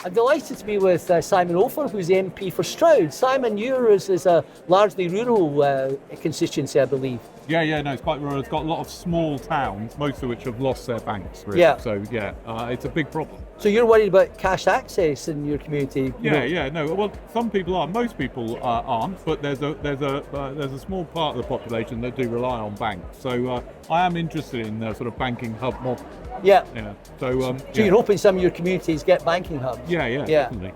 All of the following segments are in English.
I'm delighted to be with Simon Opher, who's the MP for Stroud. Simon, yours is a largely rural constituency, I believe. Yeah, no, it's quite rural. It's got a lot of small towns, most of which have lost their banks, really. Yeah. So, it's a big problem. So you're worried about cash access in your community? No. Well, some people are. Most people aren't, but there's a small part of the population that do rely on banks. So I am interested in the sort of banking hub model. Yeah. Yeah. So you're hoping some of your communities get banking hubs? Yeah. Definitely.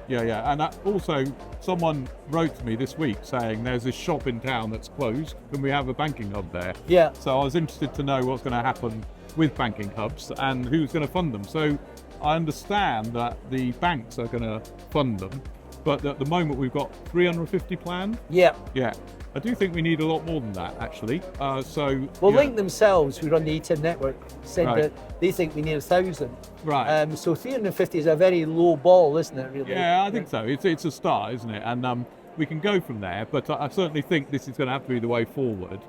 Yeah. And also, someone wrote to me this week saying there's this shop in town that's closed. Can we have a banking hub there? Yeah. So I was interested to know what's going to happen with banking hubs and who's going to fund them. So I understand that the banks are going to fund them, but at the moment we've got 350 planned. Yeah. Yeah. I do think we need a lot more than that, actually. Link themselves, who run the ETIM network, said that they think we need 1,000. Right. So 350 is a very low ball, isn't it, really? Yeah, I think so. It's a start, isn't it? And we can go from there, but I certainly think this is going to have to be the way forward.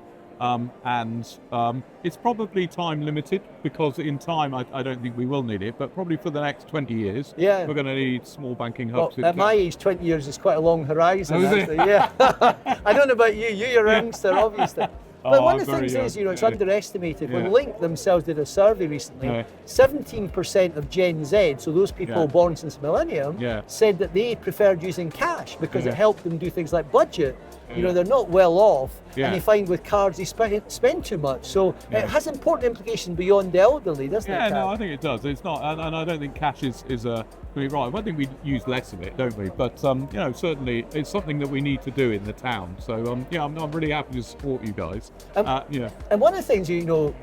It's probably time limited, because in time I don't think we will need it, but probably for the next 20 years we're going to need small banking hubs. Well, at my age, 20 years is quite a long horizon, Oh, actually. Yeah. I don't know about you, you're a youngster, obviously. But one of the things is, it's underestimated. When Link themselves did a survey recently, 17% of Gen Z, so those people born since millennium, said that they preferred using cash because it helped them do things like budget. You know, they're not well off, and they find with cards they spend too much. So it has important implications beyond the elderly, doesn't it? Yeah, no, I think it does. It's not, and I don't think cash is a. Right, I think we use less of it, don't we? But certainly it's something that we need to do in the town. So I'm really happy to support you guys. And one of the things,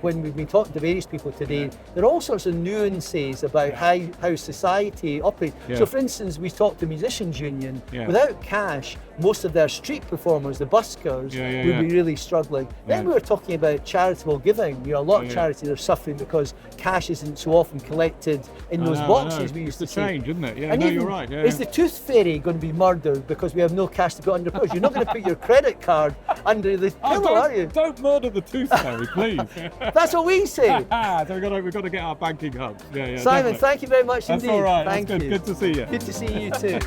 when we've been talking to various people today, there are all sorts of nuances about how society operates. So, for instance, we talked to Musicians Union. Without cash, most of their street performers, the buskers, would be really struggling. Then we were talking about charitable giving. A lot of charities are suffering because cash isn't so often collected in those boxes we used to see. Change, isn't it? Yeah, you're right. Yeah, is the tooth fairy going to be murdered because we have no cash to go under pillows? You're not going to put your credit card under the pillow, are you? Don't murder the tooth fairy, please. That's what we say. So we've got to get our banking hubs. Simon, thank you very much indeed. That's all right. Thank you. Good to see you. Good to see you too.